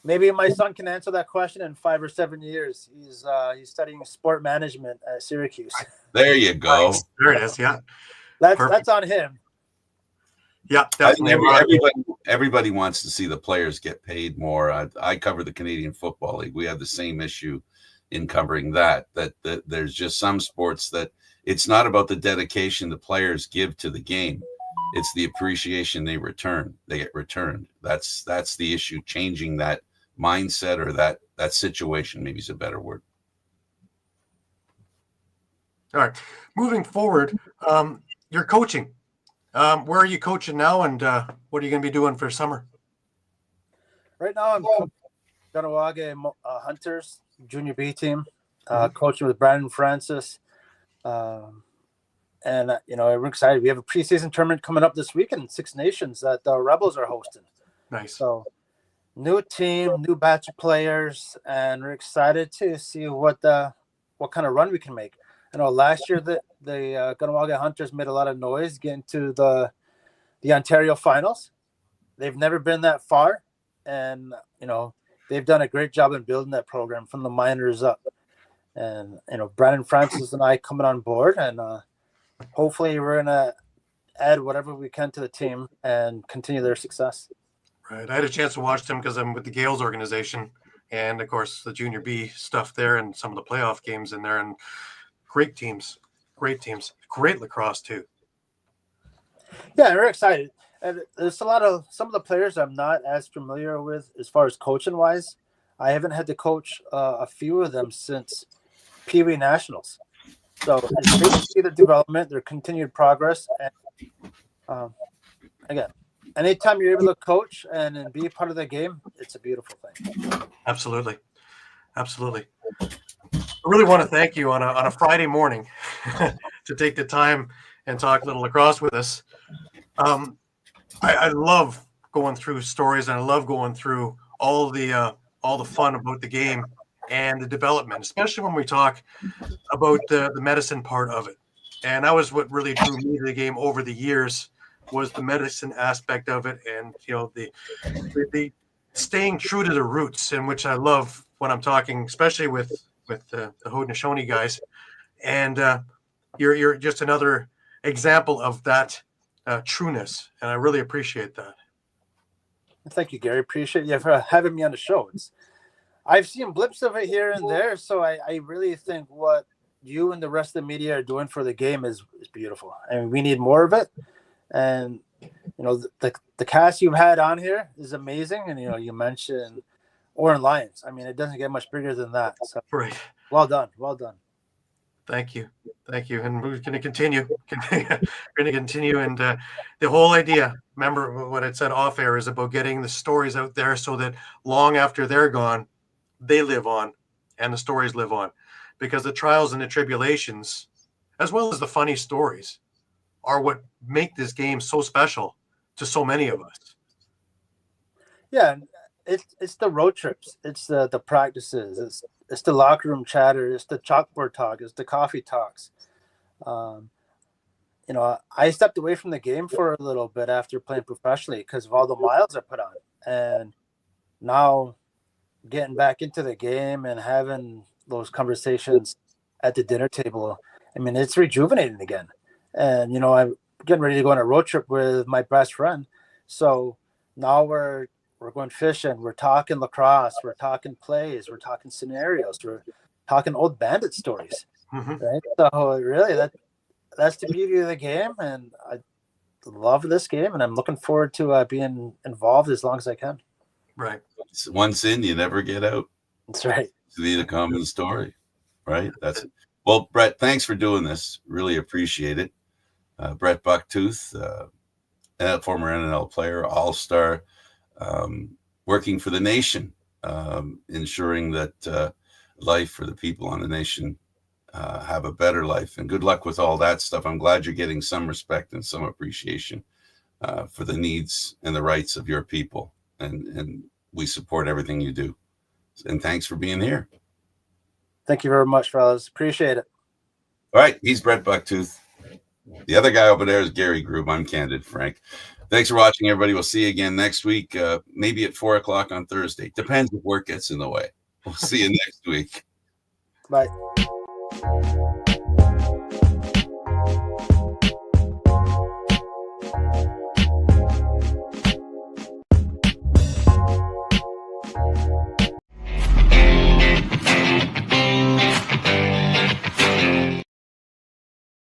maybe my son can answer that question in 5 or 7 years. He's studying sport management at Syracuse.
There you go.
Nice. There it is. Yeah.
That's on him.
Yeah, definitely.
Everybody wants to see the players get paid more. I cover the Canadian Football League. We have the same issue in covering that there's just some sports that it's not about the dedication the players give to the game. It's the appreciation they get returned. That's the issue. Changing that mindset or that situation, maybe is a better word.
All right. Moving forward, you're coaching. Where are you coaching now, and what are you going to be doing for summer?
Right now, I'm Ganawage Hunters Junior B team, coaching with Brandon Francis. And we're excited. We have a preseason tournament coming up this weekend in Six Nations that the Rebels are hosting.
Nice.
So, new team, new batch of players, and we're excited to see what kind of run we can make. I know last year the Ganawage Hunters made a lot of noise getting to the Ontario finals. They've never been that far, and they've done a great job in building that program from the minors up. And Brandon Francis and I coming on board, and hopefully we're gonna add whatever we can to the team and continue their success.
Right. I had a chance to watch them because I'm with the Gales organization, and of course the Junior B stuff there, and some of the playoff games in there, and great teams, great lacrosse too.
Yeah, we're excited. And there's some of the players I'm not as familiar with as far as coaching wise. I haven't had to coach a few of them since Pee Wee Nationals. So it's great to see their development, their continued progress. And again, anytime you're able to coach and be a part of the game, it's a beautiful thing.
Absolutely. I really want to thank you on a Friday morning to take the time and talk a little lacrosse with us. I love going through stories, and I love going through all the all the fun about the game and the development, especially when we talk about the medicine part of it. And that was what really drew me to the game over the years, was the medicine aspect of it, and the staying true to the roots, in which I love when I'm talking, especially with the Haudenosaunee guys. And you're just another example of that trueness, and I really appreciate that.
Thank you, Gary. Appreciate you for having me on the show. I've seen blips of it here and there, so I really think what you and the rest of the media are doing for the game is beautiful, and we need more of it. And the cast you've had on here is amazing, and you mentioned Oren Lions. I mean, it doesn't get much bigger than that. So
Right.
Well done.
Thank you, and we're going to continue. And the whole idea, remember what I said off air, is about getting the stories out there so that long after they're gone, they live on, and the stories live on, because the trials and the tribulations, as well as the funny stories, are what make this game so special to so many of us.
Yeah, it's the road trips, it's the practices, it's the locker room chatter, it's the chalkboard talk, it's the coffee talks. I stepped away from the game for a little bit after playing professionally because of all the miles I put on, and now getting back into the game and having those conversations at the dinner table, I mean, it's rejuvenating again. And I'm getting ready to go on a road trip with my best friend, so now we're going fishing, we're talking lacrosse, we're talking plays, we're talking scenarios, we're talking old Bandit stories.
Mm-hmm.
Right? So really, that's the beauty of the game, and I love this game, and I'm looking forward to being involved as long as I can.
Right.
Once in, you never get out.
That's right.
To be the common story, right? That's it. Well, Brett, thanks for doing this. Really appreciate it. Brett Bucktooth, former NLL player, all-star, working for the nation, ensuring that life for the people on the nation have a better life. And good luck with all that stuff. I'm glad you're getting some respect and some appreciation for the needs and the rights of your people. And we support everything you do. And thanks for being here.
Thank you very much, fellas. Appreciate it.
All right. He's Brett Bucktooth. The other guy over there is Gary Groob. I'm Candid Frank. Thanks for watching, everybody. We'll see you again next week, maybe at 4 o'clock on Thursday. Depends if work gets in the way. We'll see you next week.
Bye.